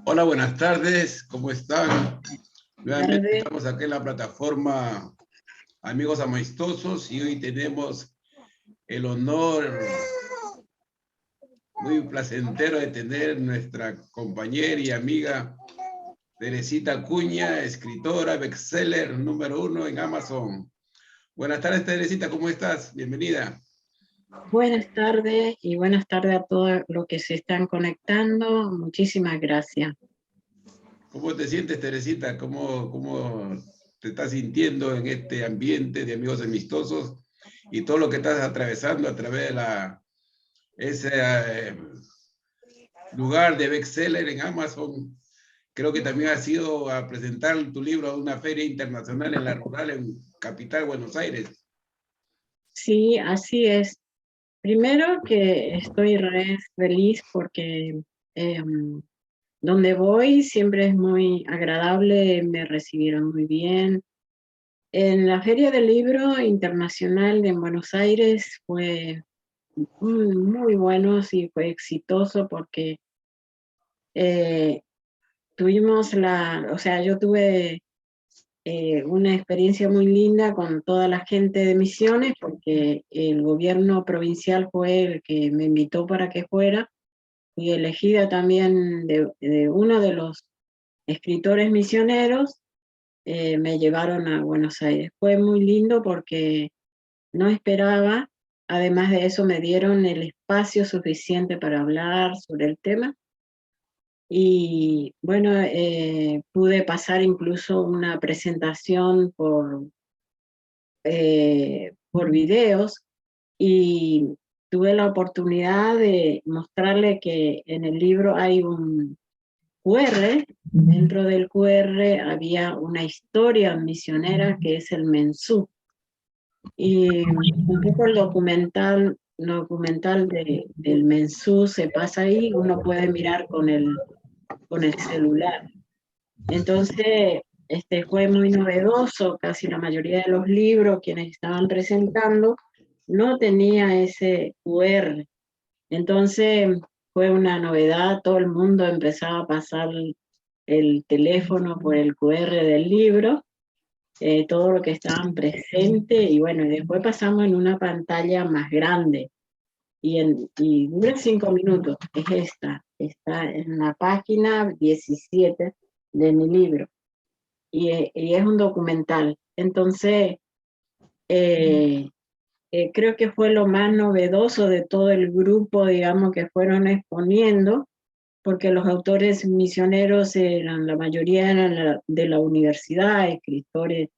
Hola, buenas tardes, ¿cómo están? Nuevamente Tarde. estamos aquí en la plataforma Amigos Amistosos y hoy tenemos el honor muy placentero de tener nuestra compañera y amiga Teresita Acuña, escritora, bestseller número 1 en Amazon. Buenas tardes, Teresita, ¿cómo estás? Bienvenida. Buenas tardes y buenas tardes a todos los que se están conectando. Muchísimas gracias. ¿Cómo te sientes, Teresita? ¿Cómo te estás sintiendo en este ambiente de amigos amistosos y todo lo que estás atravesando a través de ese lugar de bestseller en Amazon? Creo que también has ido a presentar tu libro a una feria internacional en la rural en Capital, Buenos Aires. Sí, así es. Primero que estoy re feliz porque donde voy siempre es muy agradable, me recibieron muy bien. En la Feria del Libro Internacional de Buenos Aires fue muy bueno, sí, fue exitoso porque tuvimos yo tuve una experiencia muy linda con toda la gente de Misiones, porque el gobierno provincial fue el que me invitó para que fuera, y elegida también de uno de los escritores misioneros, me llevaron a Buenos Aires. Fue muy lindo porque no esperaba, además de eso me dieron el espacio suficiente para hablar sobre el tema. Y bueno, pude pasar incluso una presentación por videos y tuve la oportunidad de mostrarle que en el libro hay un QR, dentro del QR había una historia misionera que es el Mensú. Y un poco el documental del Mensú se pasa ahí, uno puede mirar con el celular. Entonces, fue muy novedoso, casi la mayoría de los libros, quienes estaban presentando, no tenía ese QR. Entonces, fue una novedad, todo el mundo empezaba a pasar el teléfono por el QR del libro, todo lo que estaban presentes, y bueno, y después pasamos en una pantalla más grande, y dura 5 minutos, está en la página 17 de mi libro, y es un documental. Entonces, creo que fue lo más novedoso de todo el grupo, digamos, que fueron exponiendo, porque los autores misioneros la mayoría eran de la universidad, escritores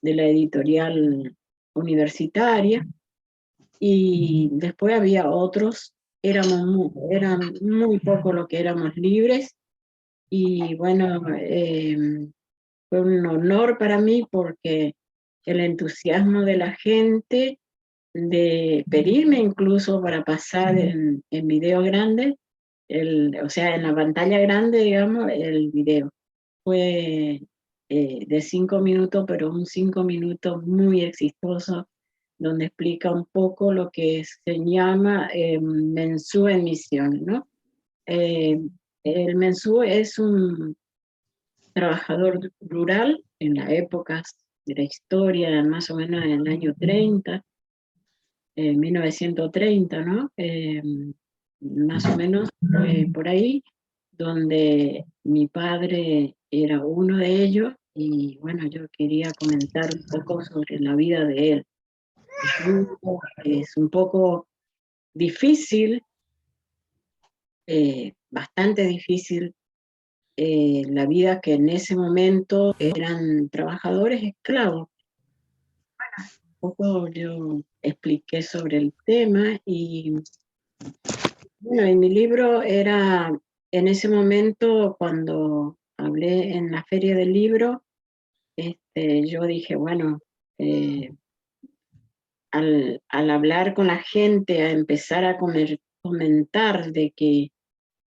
de la editorial universitaria, y después había otros, eran muy pocos los que éramos libres, y bueno, fue un honor para mí porque el entusiasmo de la gente de pedirme incluso para pasar en video grande, o sea, en la pantalla grande, digamos, el video. Fue de 5 minutos, pero un 5 minutos muy exitoso, donde explica un poco lo que se llama Mensú en misión, ¿no? Eh, el Mensú es un trabajador rural en las épocas de la historia, más o menos en el año 30, 1930, ¿no? Más o menos por ahí, donde mi padre era uno de ellos, y bueno, yo quería comentar un poco sobre la vida de él. Es un poco difícil, bastante difícil, la vida que en ese momento eran trabajadores esclavos. Un poco yo expliqué sobre el tema, y bueno, en mi libro era, en ese momento, cuando hablé en la Feria del Libro, yo dije, bueno, al hablar con la gente, a empezar a comentar de que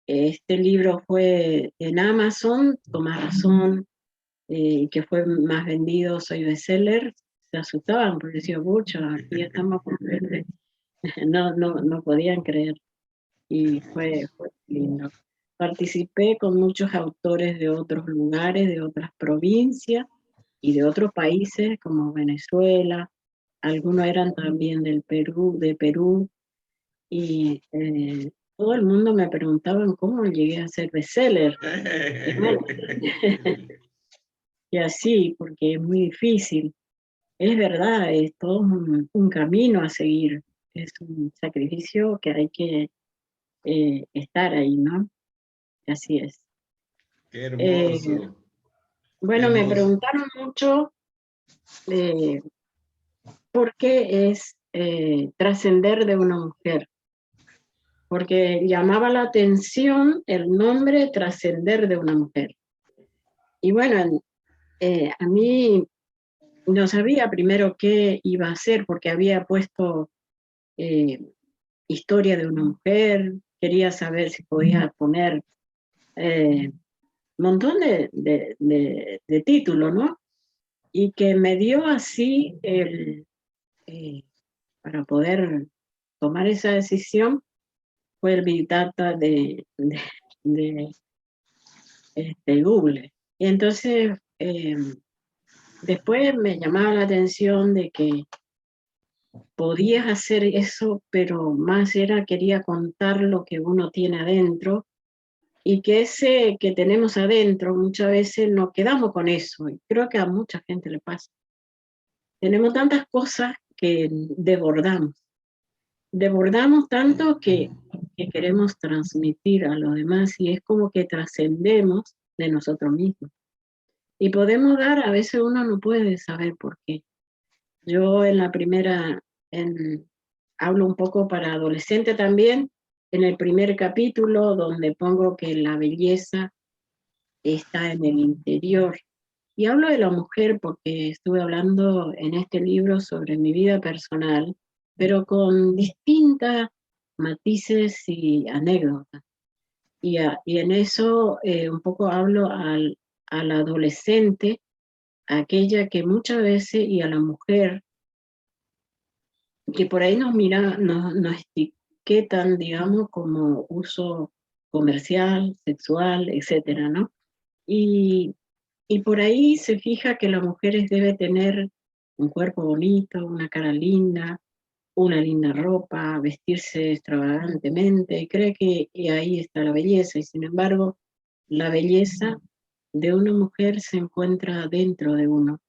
este libro fue en Amazon, con más razón, que fue más vendido, soy bestseller, se asustaban porque decía, pucha, aquí estamos con gente. No podían creer. y fue lindo. Participé con muchos autores de otros lugares, de otras provincias y de otros países como Venezuela, algunos eran también del Perú, de Perú, y todo el mundo me preguntaba cómo llegué a ser bestseller. Y bueno, y así, porque es muy difícil. Es verdad, es todo un camino a seguir, es un sacrificio que hay que estar ahí, ¿no? Así es. Qué Eh, hermoso, qué bueno, me hermoso. preguntaron mucho por qué es trascender de una mujer, porque llamaba la atención el nombre trascender de una mujer. Y bueno, a mí no sabía primero qué iba a hacer, porque había puesto eh, historia de una mujer, quería saber si podía poner un montón de títulos, ¿no? Y que me dio así eh, para poder tomar esa decisión fue el Big Data de Google. Y entonces, después me llamaba la atención de que podías hacer eso, pero más era quería contar lo que uno tiene adentro y que ese que tenemos adentro muchas veces nos quedamos con eso. Y creo que a mucha gente le pasa. Tenemos tantas cosas que desbordamos tanto que queremos transmitir a los demás y es como que trascendemos de nosotros mismos. Y podemos dar, a veces uno no puede saber por qué. Yo en la primera, hablo un poco para adolescente también, en el primer capítulo donde pongo que la belleza está en el interior. Y hablo de la mujer porque estuve hablando en este libro sobre mi vida personal, pero con distintas matices y anécdotas. Y en eso un poco hablo al adolescente, a aquella que muchas veces, y a la mujer, que por ahí nos etiquetan, digamos, como uso comercial, sexual, etcétera, ¿no? Y, y por ahí se fija que las mujeres debe tener un cuerpo bonito, una cara linda, una linda ropa, vestirse extravagantemente, y cree que y ahí está la belleza, y sin embargo, la belleza de una mujer se encuentra dentro de uno,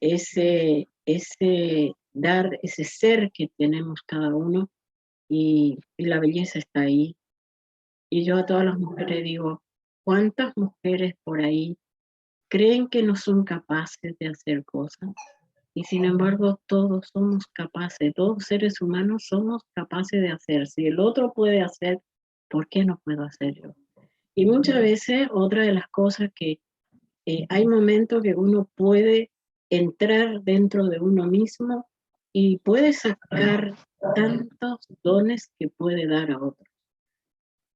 ese dar, ese ser que tenemos cada uno, y la belleza está ahí. Y yo a todas las mujeres digo, ¿cuántas mujeres por ahí creen que no son capaces de hacer cosas? Y sin embargo, todos somos capaces, todos seres humanos somos capaces de hacer. Si el otro puede hacer, ¿por qué no puedo hacer yo? Y muchas veces, otra de las cosas que hay momentos que uno puede entrar dentro de uno mismo y puede sacar tantos dones que puede dar a otros.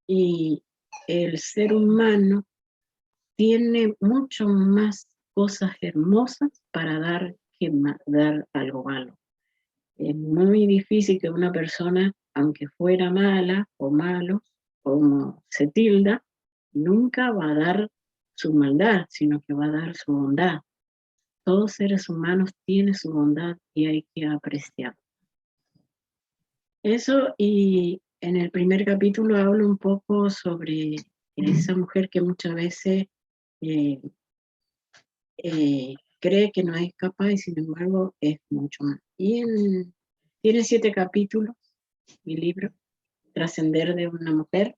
Y el ser humano tiene mucho más cosas hermosas para dar que dar algo malo. Es muy difícil que una persona, aunque fuera mala o malo, como se tilda, nunca va a dar su maldad, sino que va a dar su bondad. Todos seres humanos tienen su bondad y hay que apreciar. Eso, y en el primer capítulo hablo un poco sobre esa mujer que muchas veces eh, cree que no es capaz y sin embargo es mucho más. Tiene 7 capítulos, mi libro, Trascender de una mujer.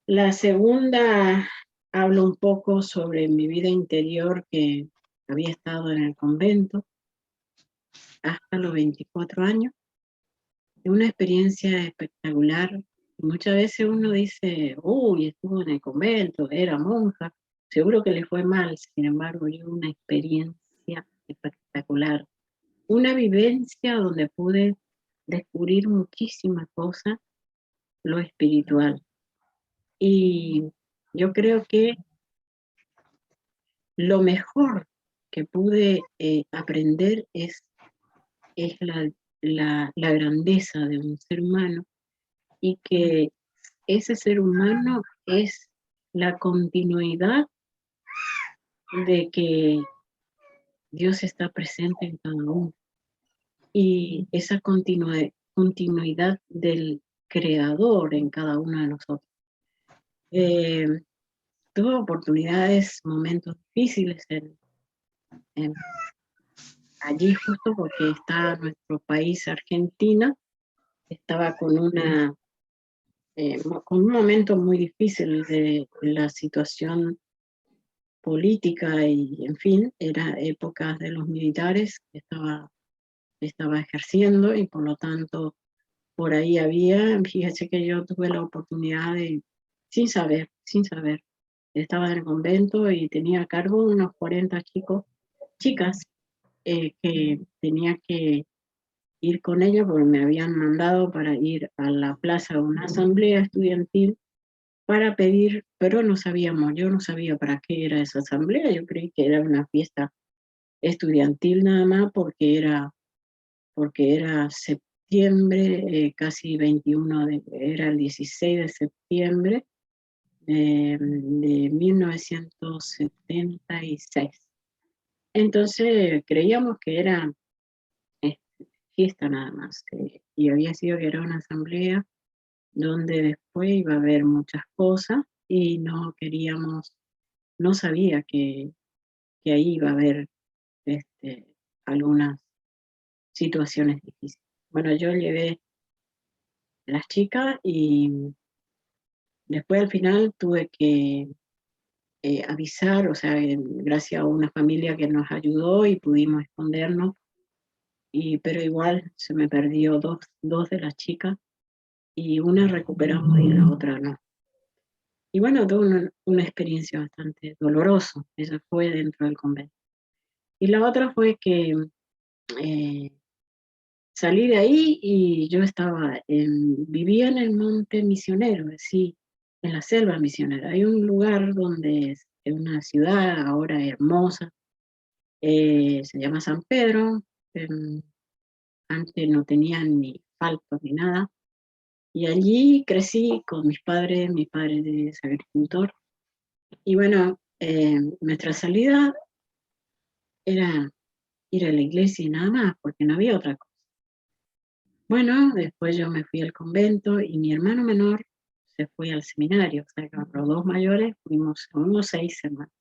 La segunda hablo un poco sobre mi vida interior, que había estado en el convento hasta los 24 años. Es una experiencia espectacular. Muchas veces uno dice, uy, estuvo en el convento, era monja, seguro que le fue mal. Sin embargo, yo una experiencia espectacular, una vivencia donde pude descubrir muchísimas cosas, lo espiritual. Y yo creo que lo mejor que pude aprender es la grandeza de un ser humano y que ese ser humano es la continuidad de que Dios está presente en cada uno. Y esa continuidad del creador en cada uno de nosotros. Tuve oportunidades, momentos difíciles allí justo porque está nuestro país, Argentina, estaba con con un momento muy difícil de la situación política y, en fin, era épocas de los militares que estaba ejerciendo y por lo tanto por ahí fíjese que yo tuve la oportunidad de, sin saber, estaba en el convento y tenía a cargo unos 40 chicas, que tenía que ir con ella porque me habían mandado para ir a la plaza de una asamblea estudiantil para pedir, pero yo no sabía para qué era esa asamblea, yo creí que era una fiesta estudiantil nada más porque era septiembre, casi 21, era el 16 de septiembre de 1976. Entonces creíamos que era fiesta nada más, y había sido que era una asamblea donde después iba a haber muchas cosas y no sabía que ahí iba a haber algunas situaciones difíciles. Bueno, yo llevé a las chicas y después al final tuve que avisar, o sea, gracias a una familia que nos ayudó y pudimos escondernos, pero igual se me perdió dos de las chicas y una recuperamos y la otra no. Y bueno, tuve una experiencia bastante dolorosa, esa fue dentro del convento. Y la otra fue que salí de ahí y yo vivía en el Monte Misionero, sí, en la selva misionera. Hay un lugar donde es una ciudad ahora hermosa, se llama San Pedro, antes no tenía ni asfalto ni nada, y allí crecí con mis padres, mi padre es agricultor, y bueno, nuestra salida era ir a la iglesia y nada más, porque no había otra cosa. Bueno, después yo me fui al convento y mi hermano menor se fue al seminario, o sea que los dos mayores fuimos unos 6 hermanos.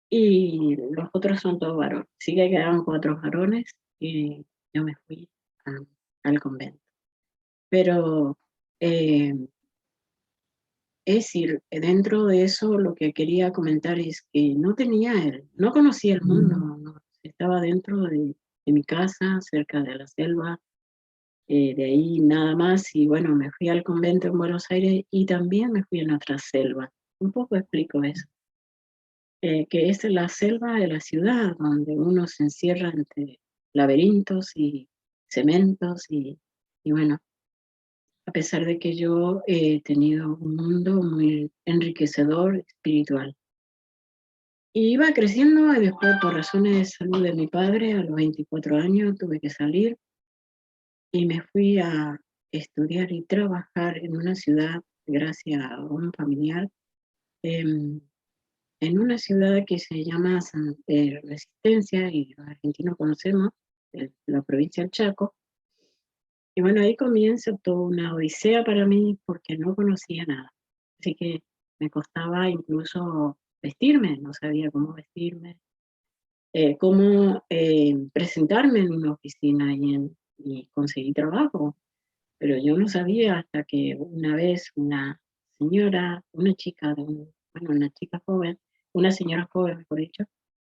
Y los otros son todos varones. Sí que quedaban 4 varones y yo me fui al convento. Pero es decir, dentro de eso lo que quería comentar es que no conocía el mundo, no, estaba dentro de mi casa, cerca de la selva, de ahí nada más, y bueno, me fui al convento en Buenos Aires y también me fui a otra selva. Un poco explico eso, que es la selva de la ciudad, donde uno se encierra entre laberintos y cementos y bueno, a pesar de que yo he tenido un mundo muy enriquecedor espiritual. Y iba creciendo y después por razones de salud de mi padre, a los 24 años tuve que salir y me fui a estudiar y trabajar en una ciudad, gracias a un familiar, en una ciudad que se llama Resistencia, y los argentinos conocemos, la provincia del Chaco. Y bueno, ahí comienza toda una odisea para mí porque no conocía nada. Así que me costaba incluso vestirme, no sabía cómo vestirme, cómo presentarme en una oficina y conseguir trabajo. Pero yo no sabía hasta que una vez una chica, una chica joven, una señora joven, mejor dicho,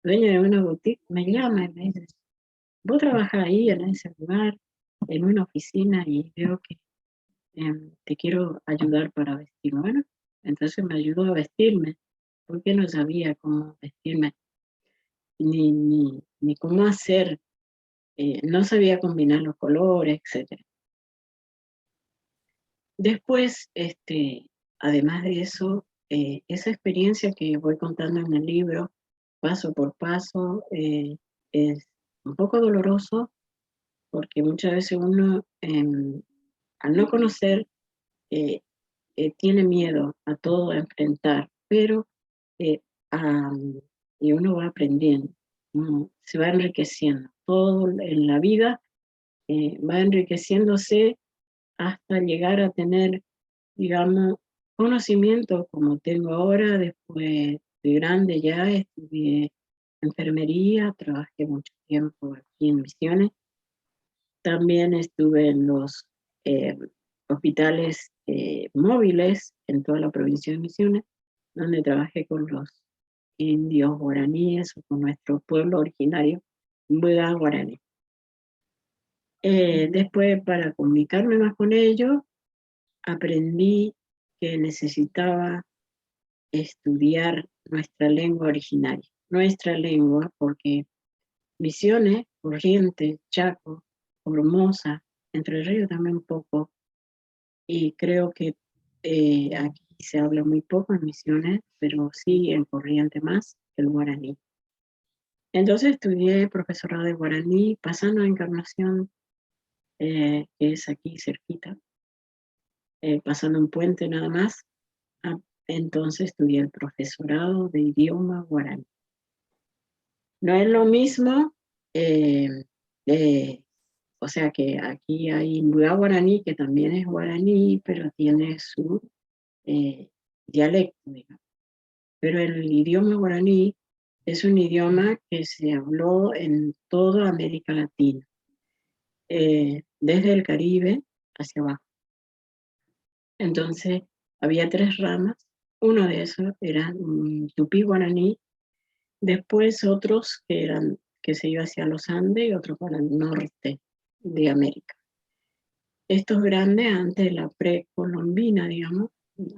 dueña de una boutique, me llama y me dice, vos trabajás ahí en ese lugar, en una oficina, y veo que te quiero ayudar para vestirme. Bueno, entonces me ayudó a vestirme, porque no sabía cómo vestirme, ni cómo hacer, no sabía combinar los colores, etc. Después, además de eso, esa experiencia que voy contando en el libro, paso por paso, es un poco doloroso porque muchas veces uno al no conocer, tiene miedo a todo, a enfrentar, pero y uno va aprendiendo, se va enriqueciendo. Todo en la vida va enriqueciéndose hasta llegar a tener, digamos, conocimiento como tengo ahora. Después de grande ya estudié enfermería, trabajé mucho tiempo aquí en Misiones. También estuve en los eh, hospitales móviles en toda la provincia de Misiones, donde trabajé con los indios guaraníes o con nuestro pueblo originario, Mbuga guaraní. Después, para comunicarme más con ellos, aprendí que necesitaba estudiar nuestra lengua originaria, nuestra lengua, porque Misiones, Corrientes, Chaco, Formosa, Entre Ríos también un poco, y creo que aquí se habla muy poco en Misiones, pero sí en Corrientes más el guaraní. Entonces estudié profesorado de guaraní, pasando a Encarnación, que es aquí cerquita, pasando un puente nada más. Entonces estudié el profesorado de idioma guaraní. No es lo mismo, eh, o sea que aquí hay Mbuga guaraní, que también es guaraní, pero tiene su dialecto, digamos. Pero el idioma guaraní es un idioma que se habló en toda América Latina, desde el Caribe hacia abajo. Entonces, había 3 ramas. Uno de esos era tupí guaraní, después otros que se iba hacia los Andes y otro para el norte de América. Estos grandes, antes de la precolombina, digamos,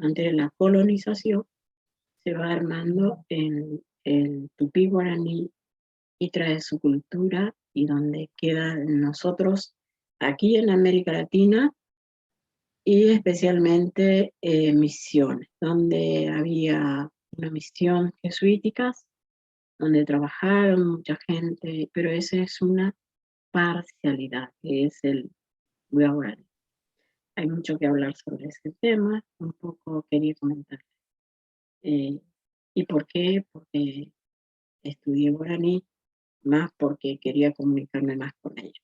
antes de la colonización, se va armando el tupí guaraní y trae su cultura, y donde queda nosotros aquí en América Latina, y especialmente Misiones, donde había una misión jesuítica, donde trabajaron mucha gente, pero esa es una parcialidad, que es el guaraní. Hay mucho que hablar sobre ese tema, un poco quería comentar. ¿Y por qué? Porque estudié guaraní, más porque quería comunicarme más con ellos.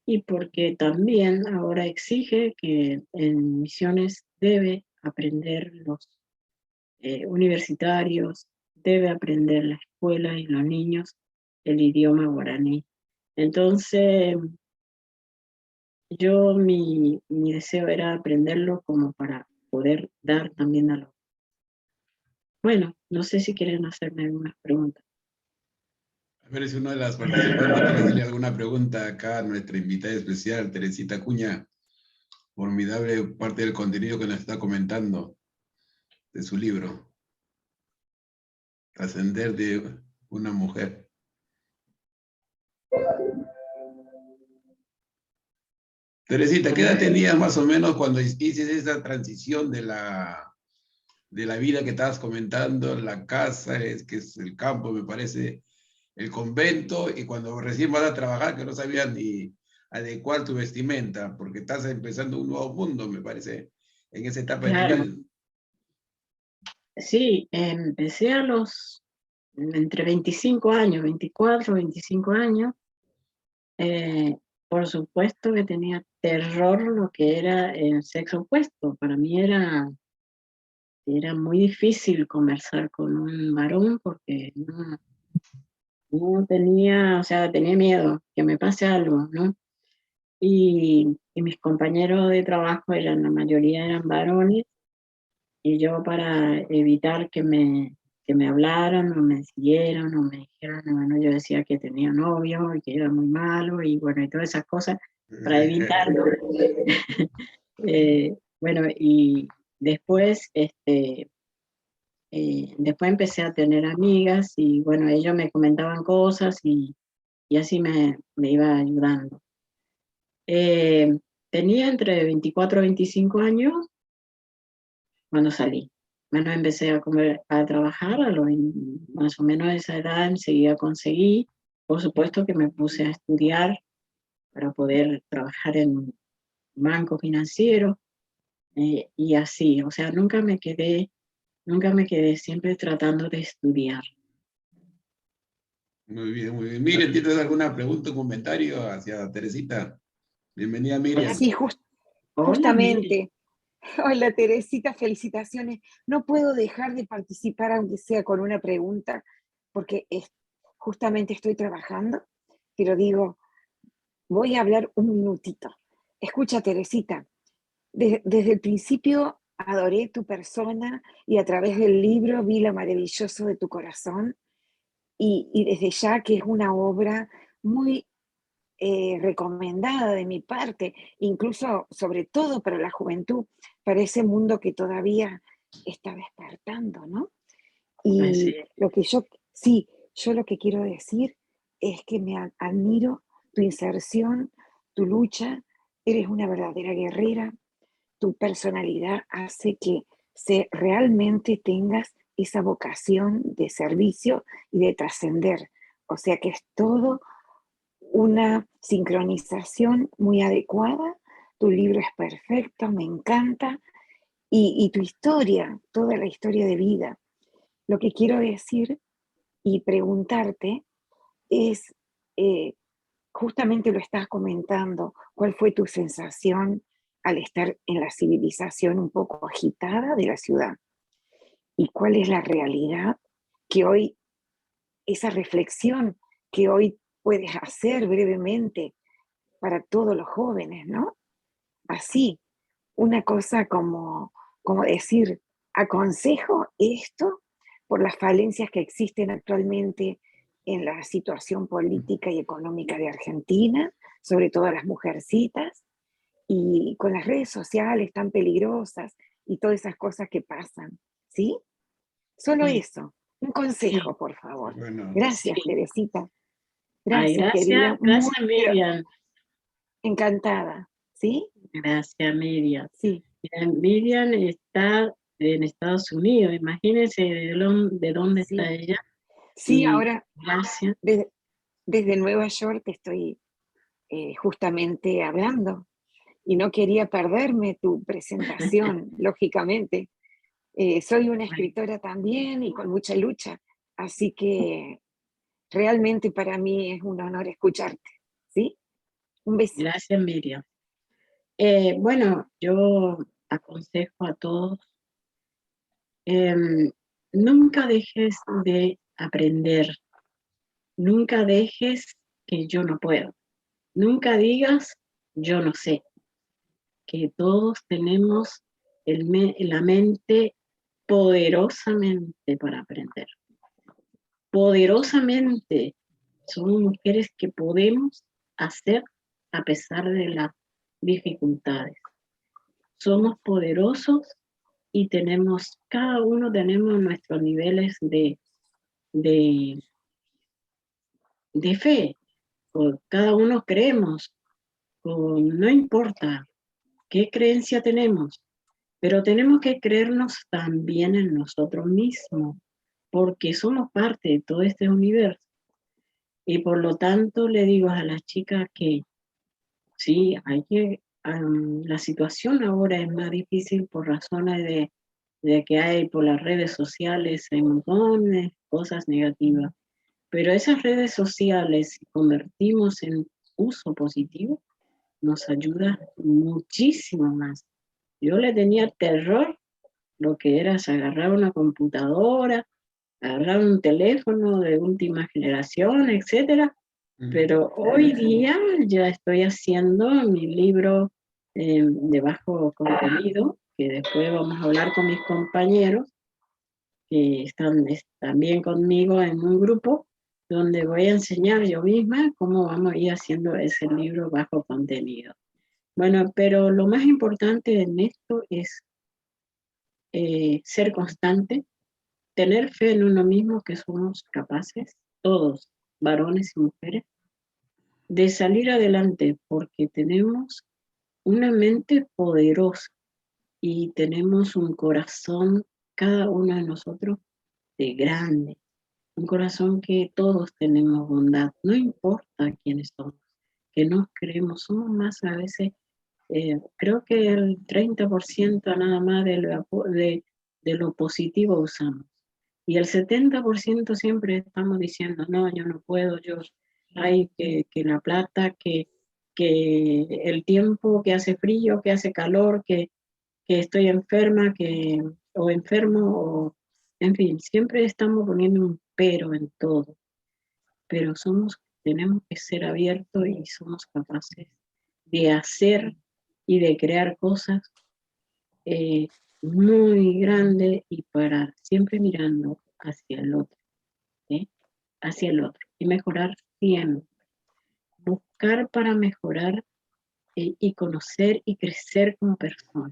Y porque también ahora exige que en Misiones debe aprender los universitarios, debe aprender la escuela y los niños el idioma guaraní. Entonces, mi deseo era aprenderlo como para poder dar también a los... Bueno, no sé si quieren hacerme algunas preguntas. A ver si una de las participantes quiere hacerle alguna pregunta acá a nuestra invitada especial, Teresita Acuña, formidable parte del contenido que nos está comentando de su libro, Trascender de una mujer. Teresita, ¿qué edad tenías más o menos cuando hiciste esa transición de la vida que estabas comentando, la casa, que es el campo, me parece, el convento, y cuando recién vas a trabajar, que no sabías ni adecuar tu vestimenta, porque estás empezando un nuevo mundo, me parece, en esa etapa de tu vida? Sí, empecé entre 25 años, 24, 25 años. Por supuesto que tenía terror lo que era el sexo opuesto. Para mí era muy difícil conversar con un varón porque no tenía, o sea, tenía miedo que me pase algo, ¿no? Y mis compañeros de trabajo la mayoría eran varones, y yo, para evitar que me hablaran o me siguieran o me dijeran, bueno, yo decía que tenía novio y que era muy malo, y bueno, y todas esas cosas para evitarlo. Bueno, y después, después empecé a tener amigas, y bueno, ellos me comentaban cosas, y así me iba ayudando. Tenía entre 24 y 25 años cuando salí. Bueno, empecé a trabajar más o menos a esa edad, enseguida conseguí. Por supuesto que me puse a estudiar para poder trabajar en banco financiero, y así, o sea, nunca me quedé siempre tratando de estudiar. Muy bien, muy bien. Miriam, ¿tienes alguna pregunta o comentario hacia Teresita? Bienvenida, Miriam. Sí, Hola, Miriam. justamente. Hola, Teresita, felicitaciones. No puedo dejar de participar, aunque sea con una pregunta, porque justamente estoy trabajando, pero digo, voy a hablar un minutito. Escucha, Teresita, desde el principio adoré tu persona y a través del libro vi lo maravilloso de tu corazón y desde ya que es una obra muy recomendada de mi parte, incluso sobre todo para la juventud, para ese mundo que todavía está despertando, ¿no? Así Y es. lo que sí, yo lo que quiero decir es que admiro tu inserción, tu lucha, eres una verdadera guerrera, tu personalidad hace que realmente tengas esa vocación de servicio y de trascender. O sea que es todo una sincronización muy adecuada. Tu libro es perfecto, me encanta. Y tu historia, toda la historia de vida. Lo que quiero decir y preguntarte es, eh, justamente lo estás comentando, ¿cuál fue tu sensación al estar en la civilización un poco agitada de la ciudad? ¿Y cuál es la realidad que hoy, esa reflexión que hoy puedes hacer brevemente para todos los jóvenes, ¿no? Así, una cosa como decir, aconsejo esto por las falencias que existen actualmente en la situación política y económica de Argentina, sobre todo a las mujercitas, y con las redes sociales tan peligrosas y todas esas cosas que pasan, ¿sí? Solo Sí, eso, un sí, consejo, por favor. Bueno, Gracias, sí. Teresita. Ay, Gracias, gracias, querida. Muy, gracias, pero Miriam. encantada, ¿sí? Gracias, Miriam. Sí. Miriam está en Estados Unidos, imagínense de dónde está Sí, ella. sí, Y ahora gracias. desde Nueva York estoy justamente hablando y no quería perderme tu presentación, lógicamente. Soy una escritora también y con mucha lucha, así que realmente para mí es un honor escucharte, ¿sí? Un beso. Gracias, Miriam. Bueno, yo aconsejo a todos, nunca dejes de aprender, nunca dejes que yo no puedo, nunca digas yo no sé, que todos tenemos la mente poderosamente para aprender. Poderosamente somos mujeres que podemos hacer a pesar de las dificultades. Somos poderosos y cada uno tenemos nuestros niveles de, de fe. Cada uno creemos, no importa qué creencia tenemos, pero tenemos que creernos también en nosotros mismos, porque somos parte de todo este universo. Y por lo tanto le digo a las chicas que sí, la situación ahora es más difícil por razones de que hay por las redes sociales, hay montones de cosas negativas. Pero esas redes sociales, si convertimos en uso positivo, nos ayuda muchísimo más. Yo le tenía terror lo que era agarrar una computadora, agarrar un teléfono de última generación, etcétera. Pero hoy día ya estoy haciendo mi libro de bajo contenido, que después vamos a hablar con mis compañeros que están también conmigo en un grupo, donde voy a enseñar yo misma cómo vamos a ir haciendo ese libro bajo contenido. Bueno, pero lo más importante en esto es ser constante, tener fe en uno mismo que somos capaces, todos, varones y mujeres, de salir adelante porque tenemos una mente poderosa y tenemos un corazón, cada uno de nosotros, de grande, un corazón que todos tenemos bondad, no importa quiénes somos, que nos creemos, somos más a veces Creo que el 30% nada más de lo positivo usamos. Y el 70% siempre estamos diciendo, no, yo no puedo, hay que la plata, que el tiempo, que hace frío, que hace calor, que estoy enferma, o enfermo, o en fin, siempre estamos poniendo un pero en todo. Pero tenemos que ser abiertos y somos capaces de hacer y de crear cosas muy grandes y para siempre mirando hacia el otro, ¿sí? Hacia el otro y mejorar siempre. Buscar para mejorar y conocer y crecer como persona.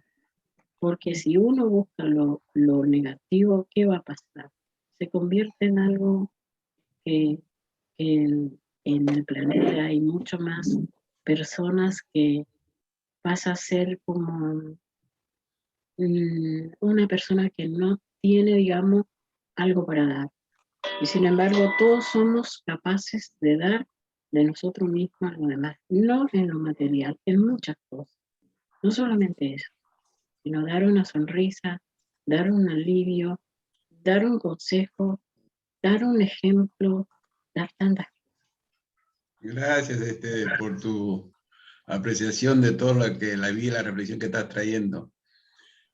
Porque si uno busca lo negativo, ¿qué va a pasar? Se convierte en algo que en el planeta hay mucho más personas que pasa a ser como una persona que no tiene, digamos, algo para dar. Y sin embargo, todos somos capaces de dar de nosotros mismos a lo demás, no en lo material, en muchas cosas. No solamente eso, sino dar una sonrisa, dar un alivio, dar un consejo, dar un ejemplo, dar tantas cosas. Gracias por tu apreciación de todo lo que la vida y la reflexión que estás trayendo.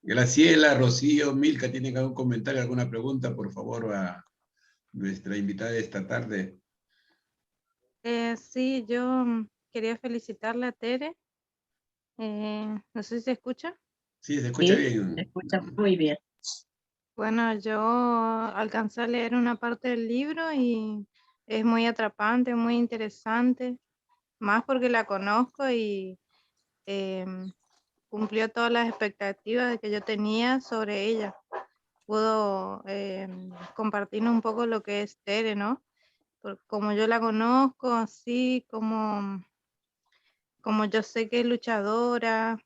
Graciela, Rocío, Milka, ¿tienen algún comentario, alguna pregunta, por favor, a nuestra invitada de esta tarde? Sí, yo quería felicitarle a Tere. No sé si se escucha. Sí, se escucha Sí, bien. se escucha muy bien. Bueno, yo alcancé a leer una parte del libro y es muy atrapante, muy interesante, más porque la conozco y cumplió todas las expectativas de que yo tenía sobre ella. Pudo compartir un poco lo que es Tere, ¿no? Como yo la conozco, así como yo sé que es luchadora,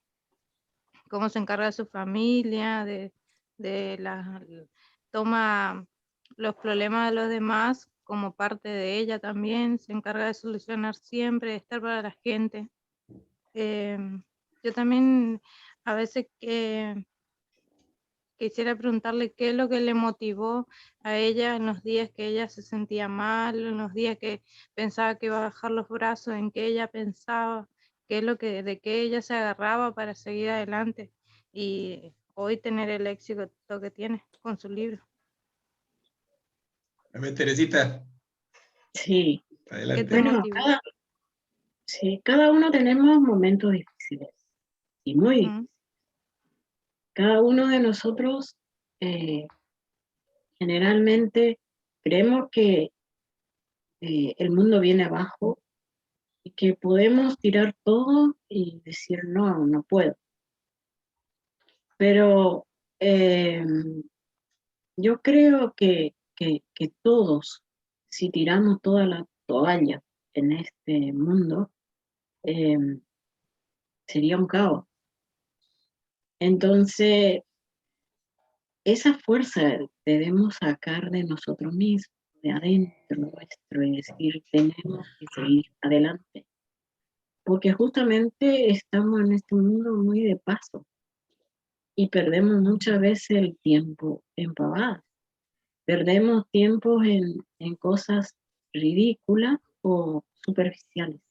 cómo se encarga de su familia, toma los problemas de los demás como parte de ella también, se encarga de solucionar siempre, de estar para la gente. Yo también a veces quisiera preguntarle qué es lo que le motivó a ella en los días que ella se sentía mal, en los días que pensaba que iba a bajar los brazos, en qué ella pensaba, de qué ella se agarraba para seguir adelante y hoy tener el éxito que tiene con su libro. A ver, Teresita, Sí, ¿Qué te adelante. bueno, motivó? cada uno tenemos momentos difíciles y muy Ujú. difíciles. Cada uno de nosotros generalmente creemos que el mundo viene abajo y que podemos tirar todo y decir, no, no puedo. Pero eh, yo creo que todos, si tiramos toda la toalla en este mundo, eh, sería un caos. Entonces, esa fuerza debemos sacar de nosotros mismos, de adentro nuestro, y decir, tenemos que seguir adelante. Porque justamente estamos en este mundo muy de paso y perdemos muchas veces el tiempo en pavadas. Perdemos tiempo en cosas ridículas o superficiales.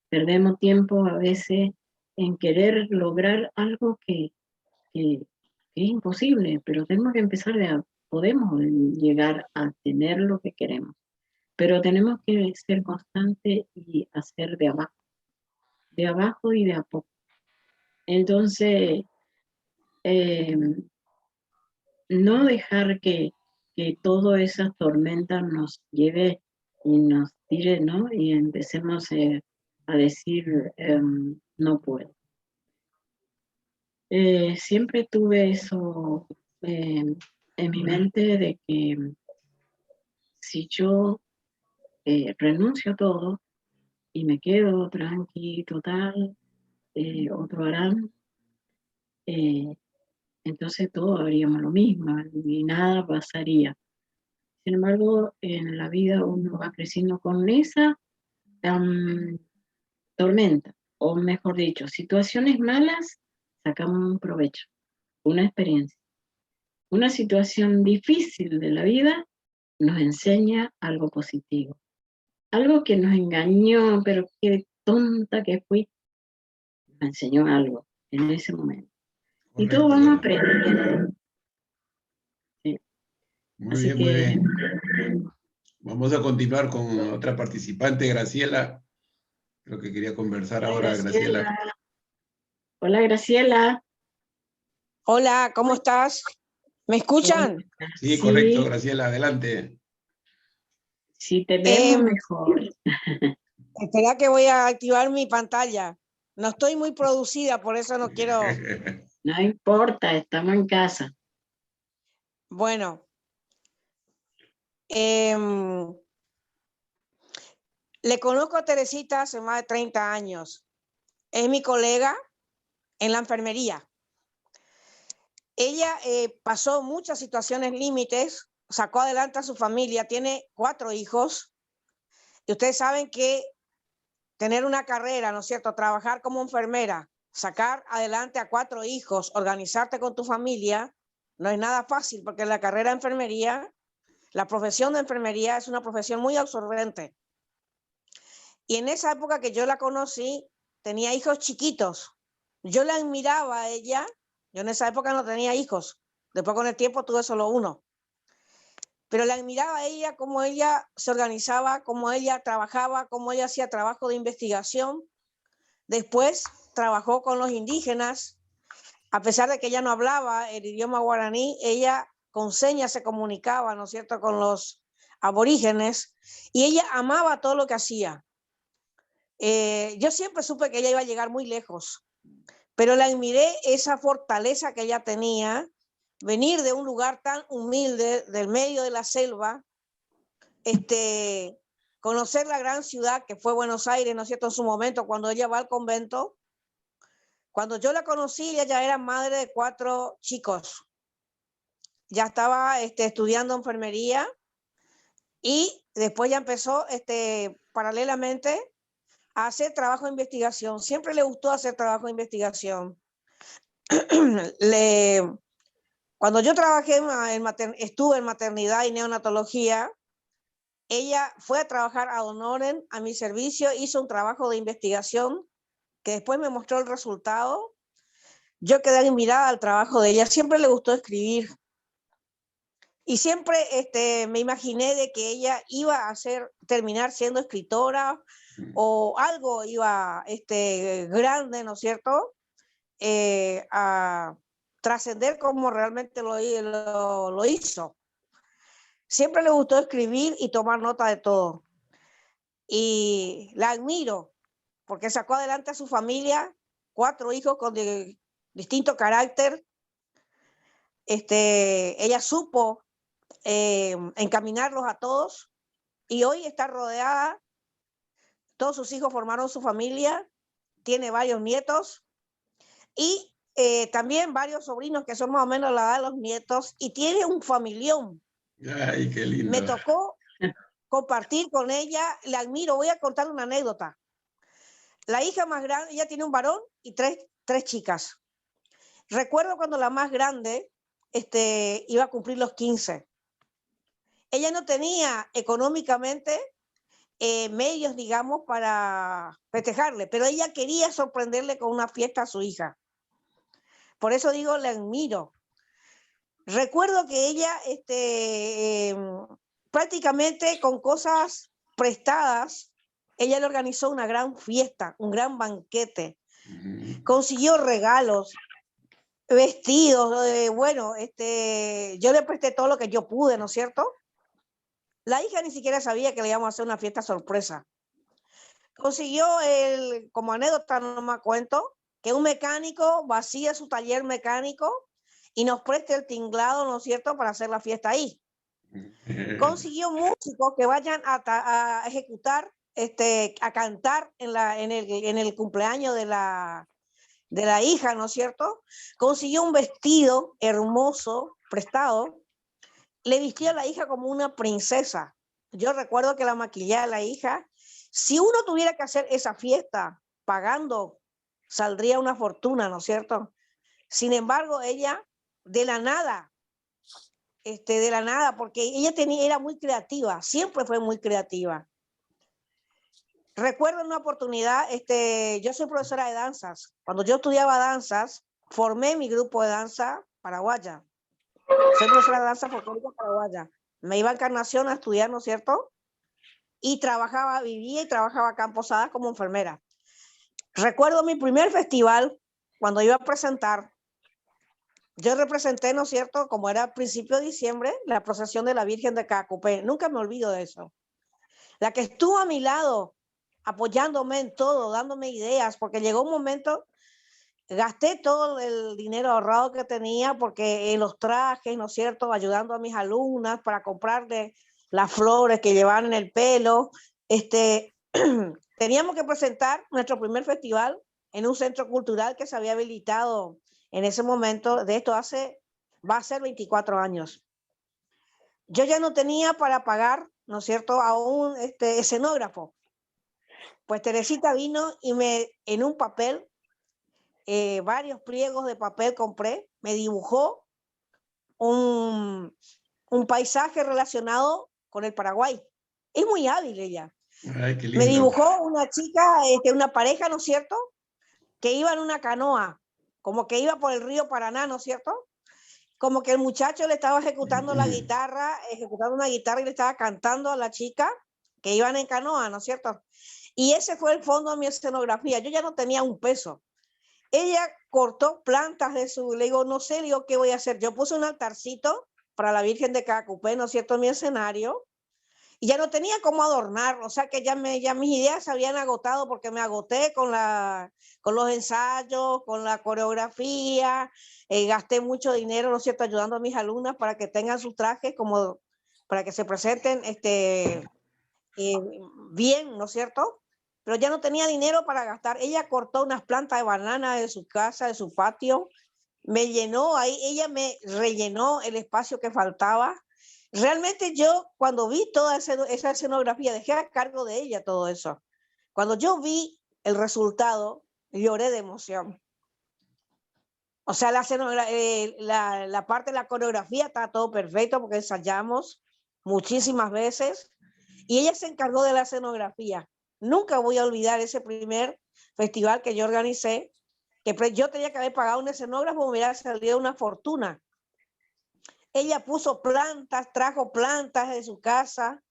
Perdemos tiempo a veces en querer lograr algo que es imposible, pero tenemos que empezar podemos llegar a tener lo que queremos, pero tenemos que ser constantes y hacer de abajo y de a poco. Entonces, eh, no dejar que todas esas tormentas nos lleve y nos tire, ¿no? Y empecemos a decir, no puedo. Siempre tuve eso en mi mente de que si yo renuncio a todo y me quedo tranqui, total, otro harán, eh, entonces todos haríamos lo mismo y nada pasaría. Sin embargo, en la vida uno va creciendo con esa tormenta o mejor dicho, situaciones malas, sacamos un provecho, una experiencia. Una situación difícil de la vida nos enseña algo positivo. Algo que nos engañó, pero qué tonta que fui, nos enseñó algo en ese momento. Y Correcto. todos vamos aprendiendo. Sí. Muy Así bien, muy que, bien. Vamos a continuar con otra participante, Graciela. Creo que quería conversar ahora, Graciela. Hola, Graciela. Hola, ¿cómo estás? ¿Me escuchan? Sí, correcto, Sí, Graciela, adelante. sí, te vemos mejor. Espera que voy a activar mi pantalla. No estoy muy producida, por eso no quiero... No importa, estamos en casa. Bueno, le conozco a Teresita hace más de 30 años. Es mi colega en la enfermería. Ella pasó muchas situaciones límites, sacó adelante a su familia, tiene 4 hijos. Y ustedes saben que tener una carrera, ¿no es cierto? Trabajar como enfermera, sacar adelante a 4 hijos, organizarte con tu familia, no es nada fácil, porque la carrera de enfermería, la profesión de enfermería es una profesión muy absorbente. Y en esa época que yo la conocí, tenía hijos chiquitos. Yo la admiraba a ella. Yo en esa época no tenía hijos. Después con el tiempo tuve solo uno. Pero la admiraba a ella, cómo ella se organizaba, cómo ella trabajaba, cómo ella hacía trabajo de investigación. Después trabajó con los indígenas. A pesar de que ella no hablaba el idioma guaraní, ella con señas se comunicaba, ¿no es cierto?, con los aborígenes, y ella amaba todo lo que hacía. Yo siempre supe que ella iba a llegar muy lejos, pero la admiré esa fortaleza que ella tenía, venir de un lugar tan humilde, del medio de la selva, conocer la gran ciudad que fue Buenos Aires, ¿no es cierto?, en su momento, cuando ella va al convento. Cuando yo la conocí, ella ya era madre de 4 chicos. Ya estaba estudiando enfermería y después ya empezó paralelamente a hacer trabajo de investigación. Siempre le gustó hacer trabajo de investigación. Cuando yo trabajé, estuve en maternidad y neonatología, ella fue a trabajar a Honoren, a mi servicio, hizo un trabajo de investigación que después me mostró el resultado. Yo quedé admirada al trabajo de ella. Siempre le gustó escribir. Y siempre me imaginé de que ella iba a terminar siendo escritora o algo iba grande, ¿no es cierto?, a trascender como realmente lo hizo. Siempre le gustó escribir y tomar nota de todo. Y la admiro porque sacó adelante a su familia, 4 hijos con distinto carácter. Ella supo encaminarlos a todos y hoy está rodeada. Todos sus hijos formaron su familia, tiene varios nietos y también varios sobrinos que son más o menos la edad de los nietos y tiene un familión. Ay, qué lindo. Me tocó compartir con ella, la admiro. Voy a contar una anécdota. La hija más grande, ella tiene un varón y tres chicas. Recuerdo cuando la más grande iba a cumplir los 15. Ella no tenía económicamente medios, digamos, para festejarle, pero ella quería sorprenderle con una fiesta a su hija. Por eso digo, la admiro. Recuerdo que ella prácticamente con cosas prestadas, ella le organizó una gran fiesta, un gran banquete. Consiguió regalos, vestidos, bueno, yo le presté todo lo que yo pude, ¿no es cierto? La hija ni siquiera sabía que le íbamos a hacer una fiesta sorpresa. Consiguió, como anécdota no me cuento, que un mecánico vacía su taller mecánico y nos preste el tinglado, ¿no es cierto?, para hacer la fiesta ahí. Consiguió músicos que vayan a ejecutar, a cantar en el cumpleaños de la hija, ¿no es cierto? Consiguió un vestido hermoso, prestado, le vistió a la hija como una princesa. Yo recuerdo que la maquillaba a la hija. Si uno tuviera que hacer esa fiesta pagando saldría una fortuna, ¿no es cierto? Sin embargo, ella de la nada, porque ella era muy creativa, siempre fue muy creativa. Recuerdo una oportunidad, yo soy profesora de danzas. Cuando yo estudiaba danzas, formé mi grupo de danza paraguaya. Soy profesora de danza folclórica paraguaya. Me iba a Encarnación a estudiar, ¿no es cierto? Y vivía y trabajaba acá en Posadas como enfermera. Recuerdo mi primer festival, cuando iba a presentar, yo representé, ¿no es cierto?, como era a principio de diciembre, la procesión de la Virgen de Cacupé. Nunca me olvido de eso. La que estuvo a mi lado, apoyándome en todo, dándome ideas, porque llegó un momento, gasté todo el dinero ahorrado que tenía, porque en los trajes, ¿no es cierto?, ayudando a mis alumnas para comprarle las flores que llevaban en el pelo. Teníamos que presentar nuestro primer festival en un centro cultural que se había habilitado en ese momento. De esto va a ser 24 años. Yo ya no tenía para pagar, ¿no es cierto?, a un escenógrafo. Pues Teresita vino y en un papel, varios pliegos de papel compré, me dibujó un paisaje relacionado con el Paraguay. Es muy hábil ella. Ay, qué lindo. Me dibujó una chica, una pareja, ¿no es cierto?, que iba en una canoa, como que iba por el río Paraná, ¿no es cierto? Como que el muchacho le estaba ejecutando una guitarra y le estaba cantando a la chica que iban en canoa, ¿no es cierto? Y ese fue el fondo de mi escenografía. Yo ya no tenía un peso. Ella cortó plantas le digo, no sé, digo, ¿qué voy a hacer? Yo puse un altarcito para la Virgen de Cacupé, ¿no es cierto?, en mi escenario, y ya no tenía cómo adornar, o sea que ya mis ideas se habían agotado, porque me agoté con los ensayos, con la coreografía, gasté mucho dinero, ¿no es cierto?, ayudando a mis alumnas para que tengan sus trajes, como para que se presenten bien, ¿no es cierto? Pero ya no tenía dinero para gastar. Ella cortó unas plantas de banana de su casa, de su patio, ella me rellenó el espacio que faltaba. Realmente yo, cuando vi toda esa escenografía, dejé a cargo de ella todo eso. Cuando yo vi el resultado, lloré de emoción. O sea, la parte de la coreografía está todo perfecto, porque ensayamos muchísimas veces, y ella se encargó de la escenografía. Nunca voy a olvidar ese primer festival que yo organicé, que yo tenía que haber pagado un escenógrafo, me hubiera salido una fortuna. Ella puso plantas, trajo plantas de su casa,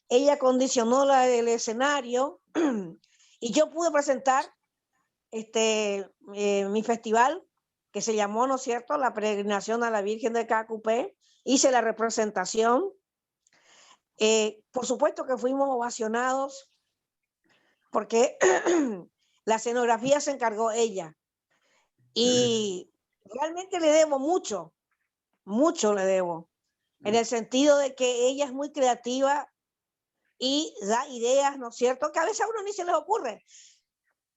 ella acondicionó el escenario, y yo pude presentar mi festival, que se llamó, ¿no es cierto?, la peregrinación a la Virgen de Cacupé. Hice la representación. Por supuesto que fuimos ovacionados, porque la escenografía se encargó ella. Y realmente le debo mucho le debo, en el sentido de que ella es muy creativa y da ideas, ¿no es cierto?, que a veces a uno ni se les ocurre.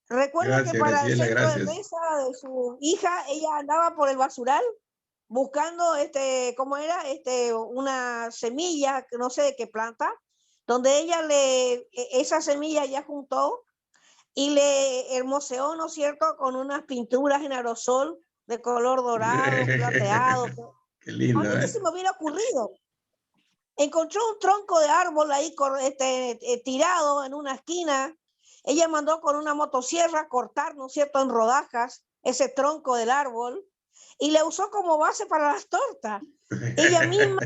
Recuerdo que para el centro de mesa de su hija, ella andaba por el basural buscando, ¿cómo era? Una semilla, no sé de qué planta, donde ella esa semilla ya juntó y le hermoseó, ¿no es cierto?, con unas pinturas en aerosol de color dorado, plateado. Qué lindo, a mí se me hubiera ocurrido. Encontró un tronco de árbol ahí tirado en una esquina. Ella mandó con una motosierra cortar, ¿no es cierto?, en rodajas ese tronco del árbol, y le usó como base para las tortas. Ella misma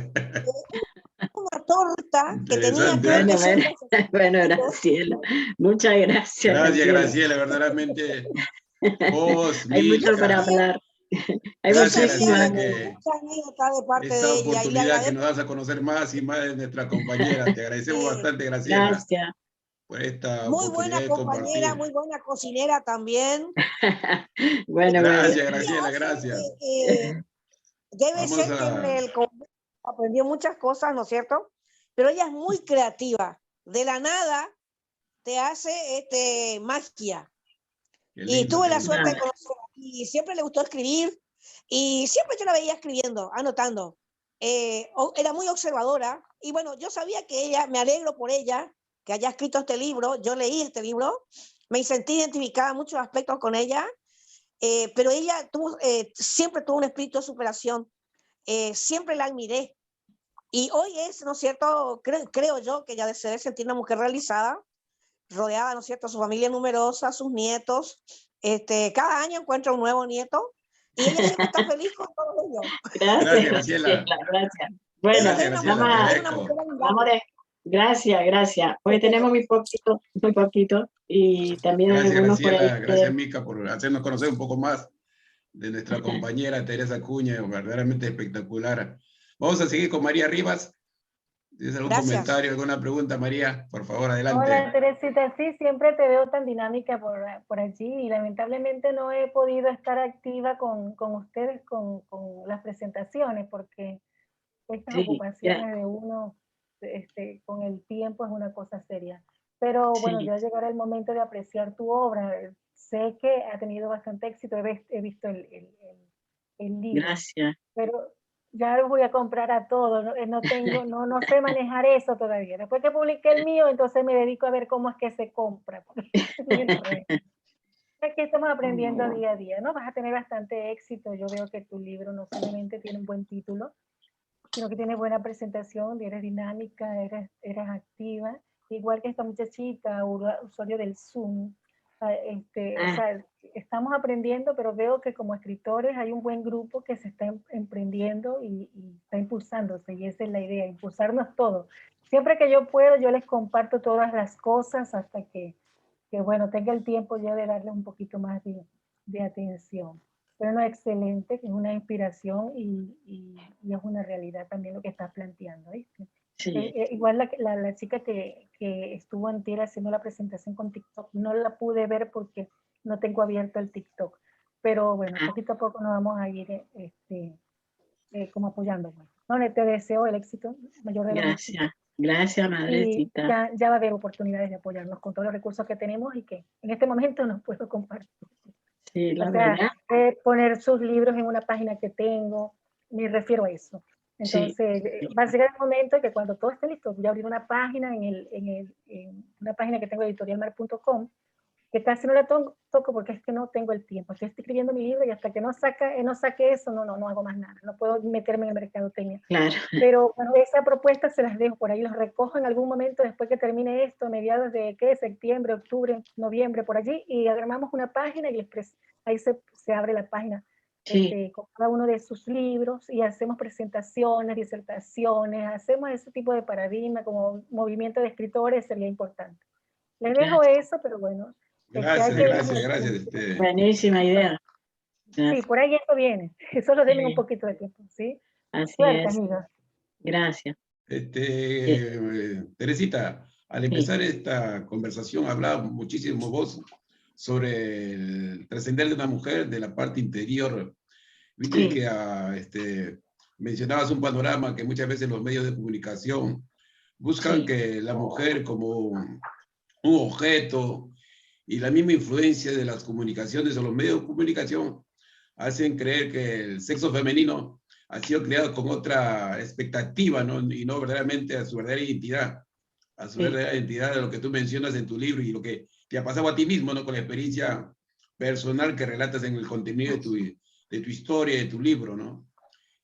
una torta que tenía bueno, Graciela, muchas gracias. Gracias, Graciela, verdaderamente vos, hay mi mucho hija, para hablar. Hay gracias, muchísimas esta oportunidad que nos das a conocer más y más de nuestra compañera. Te agradecemos bastante, Graciela. Gracias. Por esta muy oportunidad buena compañera, compartir. muy buena cocinera también. Bueno, gracias, Graciela, gracias. Debe ser que en el aprendió muchas cosas, ¿no es cierto? Pero ella es muy creativa. De la nada te hace magia. Y tuve la suerte de conocerla. Y siempre le gustó escribir. Y siempre yo la veía escribiendo, anotando. Era muy observadora. Y bueno, yo sabía que ella, me alegro por ella, que haya escrito este libro. Yo leí este libro. me sentí identificada en muchos aspectos con ella, pero ella siempre tuvo un espíritu de superación, siempre la admiré. Y hoy es, ¿no es cierto? Creo yo que ella debe sentir una mujer realizada, rodeada, ¿no es cierto?, su familia numerosa, sus nietos. Cada año encuentra un nuevo nieto y ella siempre está feliz con todo ello. Gracias, Graciela. Gracias. Bueno, Gracias, Graciela, te agradezco. gracias. Hoy tenemos muy poquito, y también Gracias, algunos por ahí. Graciela, gracias, Mica, por hacernos conocer un poco más de nuestra compañera Teresa Acuña, verdaderamente espectacular. Vamos a seguir con María Rivas. ¿Tienes algún comentario, alguna pregunta, María? Por favor, adelante. Hola, Teresita. Sí, siempre te veo tan dinámica por allí y lamentablemente no he podido estar activa con ustedes con las presentaciones porque estas ocupaciones de uno con el tiempo es una cosa seria. Pero bueno, ya llegará el momento de apreciar tu obra. Sé que ha tenido bastante éxito, he visto el libro. Gracias. Pero ya lo voy a comprar a todo, no sé manejar eso todavía. Después que publiqué el mío, entonces me dedico a ver cómo es que se compra. Aquí estamos aprendiendo día a día, ¿no? Vas a tener bastante éxito. Yo veo que tu libro no solamente tiene un buen título, sino que tiene buena presentación, eres dinámica, eres activa, igual que esta muchachita, usuario del Zoom. O sea, estamos aprendiendo, pero veo que como escritores hay un buen grupo que se está emprendiendo y está impulsándose, y esa es la idea, impulsarnos todos. Siempre que yo puedo, yo les comparto todas las cosas hasta que bueno, tenga el tiempo ya de darle un poquito más de atención. Pero no, excelente, que es una inspiración y es una realidad también lo que estás planteando, ¿viste? Sí. Igual la chica que estuvo antier haciendo la presentación con TikTok, no la pude ver porque no tengo abierto el TikTok, pero bueno, poquito a poco nos vamos a ir como apoyando. Bueno, te deseo el éxito mayor de los éxitos. Gracias, madrecita. Y ya va a haber oportunidades de apoyarnos con todos los recursos que tenemos y que en este momento no puedo compartir. Sí, la verdad. Poner sus libros en una página que tengo, me refiero a eso. Entonces, va a llegar el momento que cuando todo esté listo, voy a abrir una página en una página que tengo, editorialmar.com, que casi no la toco porque es que no tengo el tiempo. Estoy escribiendo mi libro y hasta que no saque eso, no hago más nada. No puedo meterme en el mercadotecnia. Claro. Pero bueno, esa propuesta se las dejo por ahí, los recojo en algún momento después que termine esto, mediados de septiembre, octubre, noviembre, por allí, y armamos una página y ahí se abre la página con cada uno de sus libros y hacemos presentaciones, disertaciones, hacemos ese tipo de paradigma como movimiento de escritores, sería importante. Les dejo eso, pero bueno. Gracias. Buenísima idea. Sí, por ahí eso viene. Solo denme un poquito de tiempo, ¿sí? Así Suerte, es. amiga. Gracias. Teresita, al empezar esta conversación hablaba muchísimo vos sobre el trascender de una mujer de la parte interior. Viste que mencionabas un panorama que muchas veces los medios de comunicación buscan que la mujer como un objeto, y la misma influencia de las comunicaciones o los medios de comunicación hacen creer que el sexo femenino ha sido creado con otra expectativa, ¿no? Y no verdaderamente a su verdadera identidad, de lo que tú mencionas en tu libro y lo que te ha pasado a ti mismo, ¿no? Con la experiencia personal que relatas en el contenido de tu historia, de tu libro, ¿no?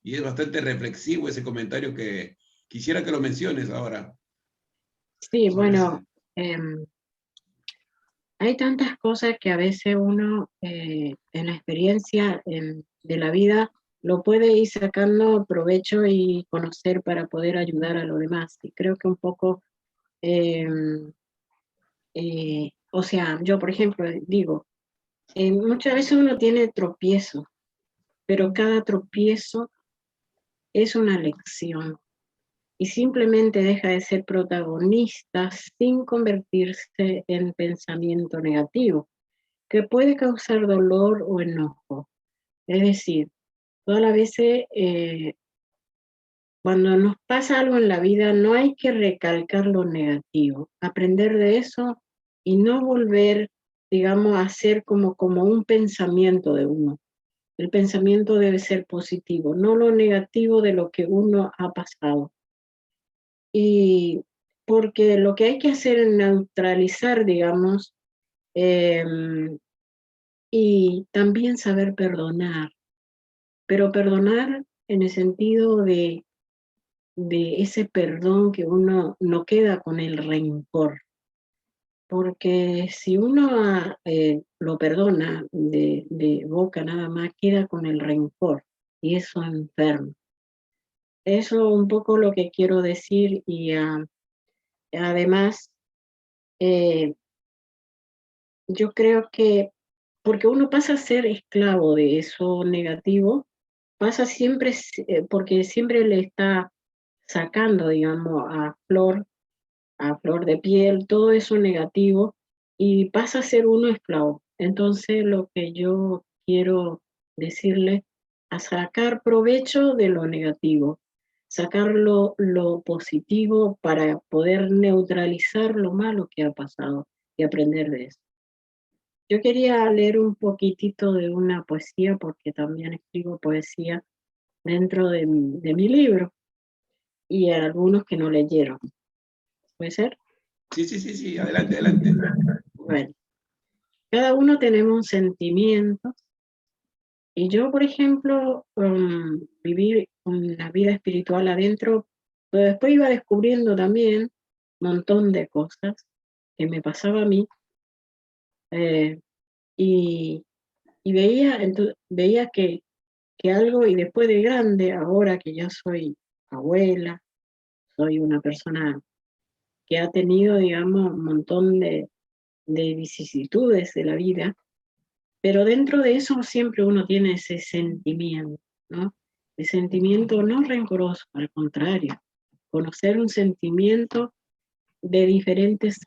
Y es bastante reflexivo ese comentario que quisiera que lo menciones ahora. Sí, bueno, hay tantas cosas que a veces uno en la experiencia de la vida lo puede ir sacando provecho y conocer para poder ayudar a los demás. Y creo que un poco, o sea, yo por ejemplo digo, muchas veces uno tiene tropiezos, pero cada tropiezo es una lección. Y simplemente deja de ser protagonista sin convertirse en pensamiento negativo, que puede causar dolor o enojo. Es decir, todas las veces cuando nos pasa algo en la vida no hay que recalcar lo negativo, aprender de eso y no volver, digamos, a ser como un pensamiento de uno. El pensamiento debe ser positivo, no lo negativo de lo que uno ha pasado. Y porque lo que hay que hacer es neutralizar, digamos, Y también saber perdonar, pero perdonar en el sentido de ese perdón que uno no queda con el rencor. Porque si uno lo perdona de boca nada más, queda con el rencor y eso enferma. Eso es un poco lo que quiero decir y además yo creo que porque uno pasa a ser esclavo de eso negativo, pasa siempre, porque siempre le está sacando, digamos, a flor de piel, todo eso negativo, y pasa a ser uno esclavo. Entonces, lo que yo quiero decirle, a sacar provecho de lo negativo, sacar lo positivo para poder neutralizar lo malo que ha pasado y aprender de eso. Yo quería leer un poquitito de una poesía, porque también escribo poesía dentro de mi libro, y algunos que no leyeron. ¿Puede ser? Sí, adelante, adelante. Bueno, cada uno tenemos sentimientos, y yo, por ejemplo, viví una vida espiritual adentro, pero después iba descubriendo también un montón de cosas que me pasaba a mí, eh, y, veía que algo, y después de grande, ahora que ya soy abuela, soy una persona que ha tenido, digamos, un montón de vicisitudes de la vida, pero dentro de eso siempre uno tiene ese sentimiento, ¿no? El sentimiento no rencoroso, al contrario, conocer un sentimiento de diferentes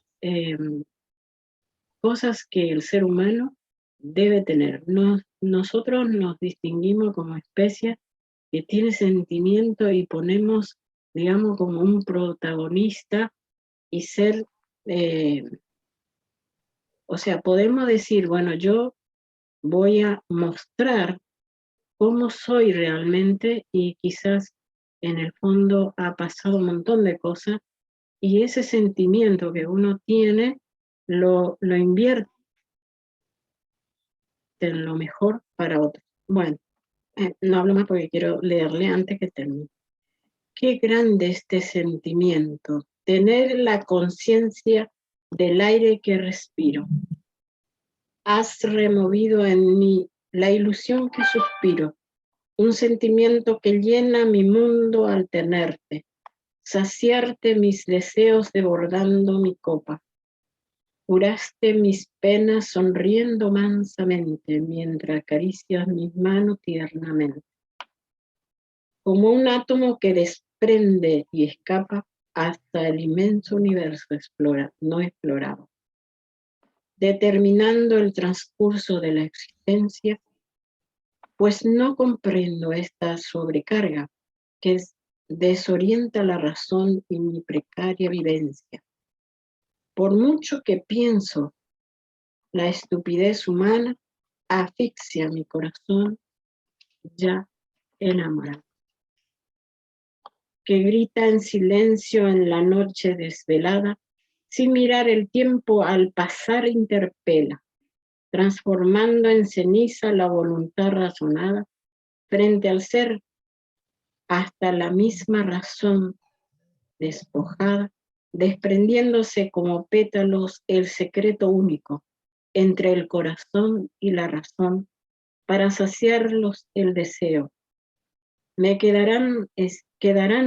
cosas que el ser humano debe tener. Nosotros nos distinguimos como especie que tiene sentimiento y ponemos, digamos, como un protagonista y ser, o sea, podemos decir, bueno, yo voy a mostrar cómo soy realmente, y quizás en el fondo ha pasado un montón de cosas y ese sentimiento que uno tiene lo invierte en lo mejor para otros. Bueno, no hablo más porque quiero leerle antes que termine. Qué grande este sentimiento, tener la conciencia del aire que respiro. Has removido en mí la ilusión que suspiro, un sentimiento que llena mi mundo al tenerte, saciarte mis deseos desbordando mi copa. Curaste mis penas sonriendo mansamente mientras acaricias mis manos tiernamente. Como un átomo que desprende y escapa hasta el inmenso universo no explorado, determinando el transcurso de la existencia, pues no comprendo esta sobrecarga que desorienta la razón y mi precaria vivencia. Por mucho que pienso, la estupidez humana asfixia mi corazón ya enamorado, que grita en silencio en la noche desvelada, sin mirar el tiempo al pasar interpela, transformando en ceniza la voluntad razonada frente al ser, hasta la misma razón despojada, desprendiéndose como pétalos el secreto único entre el corazón y la razón para saciarlos el deseo. Me quedarán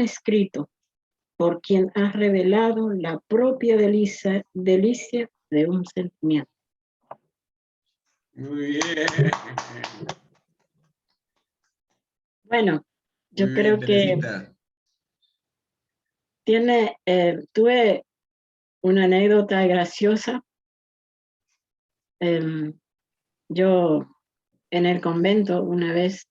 escritos por quien has revelado la propia delicia de un sentimiento. Muy bien. Bueno, yo Muy creo bien, que Teresita. tuve una anécdota graciosa. Yo en el convento una vez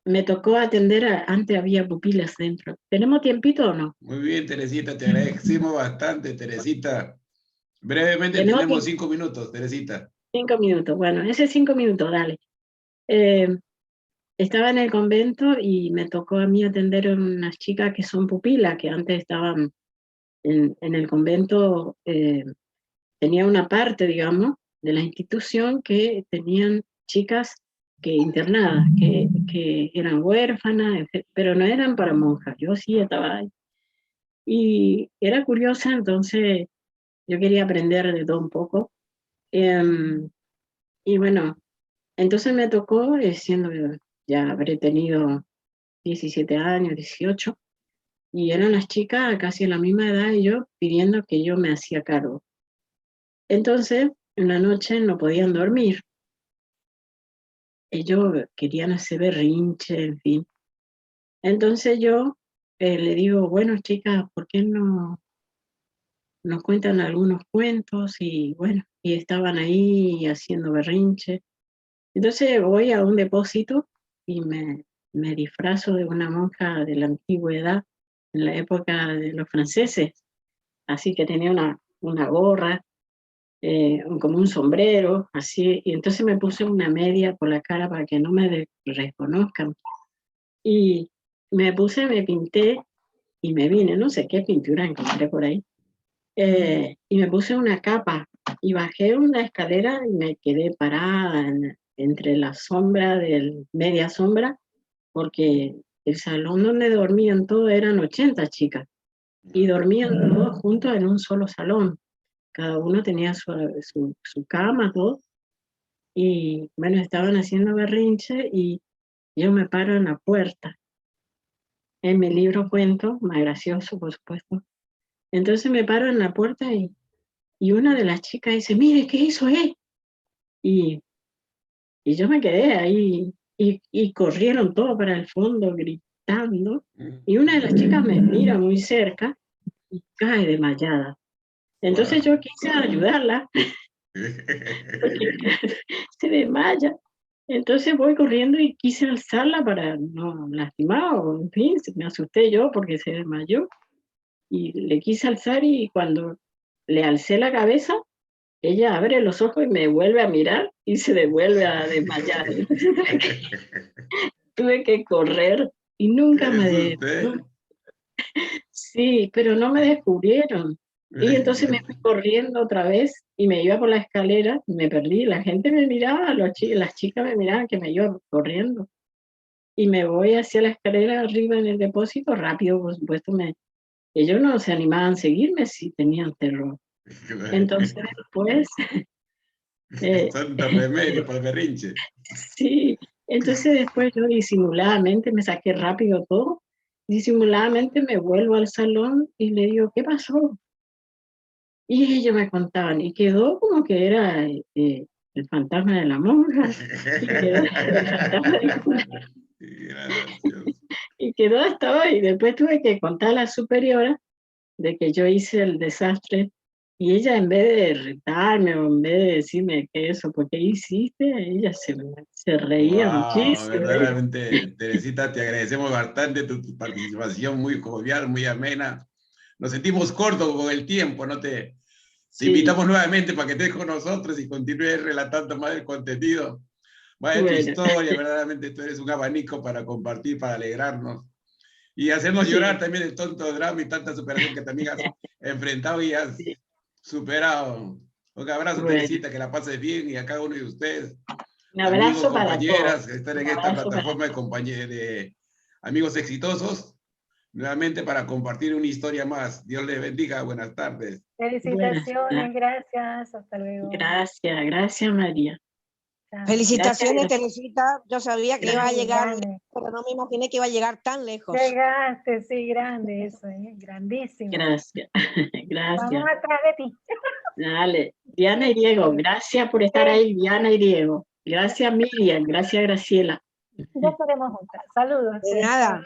me tocó atender antes había pupilas dentro. ¿Tenemos tiempito o no? Muy bien, Teresita, te agradecemos bastante, Teresita. Brevemente Tenemos tenemos 5 minutos, Teresita. 5 minutos. Bueno, ese 5 minutos, dale. Estaba en el convento y me tocó a mí atender a unas chicas que son pupilas, que antes estaban en el convento tenía una parte, digamos, de la institución que tenían chicas internadas, que eran huérfanas, pero no eran para monjas. Yo sí estaba ahí. Y era curiosa, entonces yo quería aprender de todo un poco. Y bueno, entonces me tocó, siendo, ya habré tenido 17 años, 18, y eran las chicas casi a la misma edad y yo pidiendo que yo me hacía cargo. Entonces, en la noche no podían dormir. Ellos querían hacer berrinche, en fin. Entonces yo le digo, bueno, chicas, ¿por qué no nos cuentan algunos cuentos? Y bueno, y estaban ahí haciendo berrinche. Entonces voy a un depósito y me disfrazo de una monja de la antigüedad, en la época de los franceses. Así que tenía una gorra, como un sombrero, así, y entonces me puse una media por la cara para que no me reconozcan. Y me pinté y me vine, no sé qué pintura encontré por ahí, y me puse una capa y bajé una escalera y me quedé parada entre la sombra media sombra, porque el salón donde dormían todos eran 80 chicas y dormían todos juntos en un solo salón. Cada uno tenía su cama, todo, y bueno, estaban haciendo berrinche y yo me paro en la puerta. En mi libro cuento, más gracioso, por supuesto. Entonces me paro en la puerta y una de las chicas dice, mire, ¿qué hizo él? Y yo me quedé ahí y corrieron todos para el fondo gritando. Y una de las chicas me mira muy cerca y cae desmayada. Entonces yo quise ayudarla, porque se desmaya. Entonces voy corriendo y quise alzarla para no lastimar, o en fin, me asusté yo porque se desmayó. Y le quise alzar y cuando le alcé la cabeza, ella abre los ojos y me vuelve a mirar y se devuelve a desmayar. Tuve que correr y nunca Sí, pero no me descubrieron. Y entonces me fui corriendo otra vez y me iba por la escalera, me perdí, la gente me miraba, las chicas me miraban que me iba corriendo. Y me voy hacia la escalera arriba en el depósito, rápido, por supuesto, ellos no se animaban a seguirme si tenían terror. Entonces después... Santo remedio para el berrinche. Sí, entonces después yo disimuladamente me saqué rápido todo, disimuladamente me vuelvo al salón y le digo, ¿qué pasó? Y ellos me contaban, y quedó como que era el fantasma de la monja, y quedó el fantasma del cura, y quedó hasta hoy. Después tuve que contar a la superiora de que yo hice el desastre, y ella en vez de retarme o en vez de decirme que eso, ¿por qué hiciste? Ella se reía muchísimo. Verdaderamente, Teresita, te agradecemos bastante tu participación, muy jovial, muy amena. Nos sentimos cortos con el tiempo, ¿no? Te invitamos nuevamente para que estés con nosotros y continúes relatando más el contenido, más de tu historia. Verdaderamente tú eres un abanico para compartir, para alegrarnos y hacernos llorar también el tonto drama y tanta superación que también has enfrentado y has superado. Un abrazo, Teresita, que la pases bien, y a cada uno de ustedes, un abrazo amigos, compañeras, que están en esta plataforma de amigos exitosos, nuevamente para compartir una historia más. Dios les bendiga, buenas tardes. Felicitaciones, gracias, hasta luego. Gracias María. Felicitaciones, Teresita. Yo sabía que iba a llegar, pero no me imaginé que iba a llegar tan lejos. Llegaste, sí, grande eso, grandísimo. Gracias. Vamos atrás de ti. Dale. Diana y Diego, gracias por estar ahí, Diana y Diego. Gracias Miriam, gracias Graciela. Ya estaremos juntas. Saludos. De nada.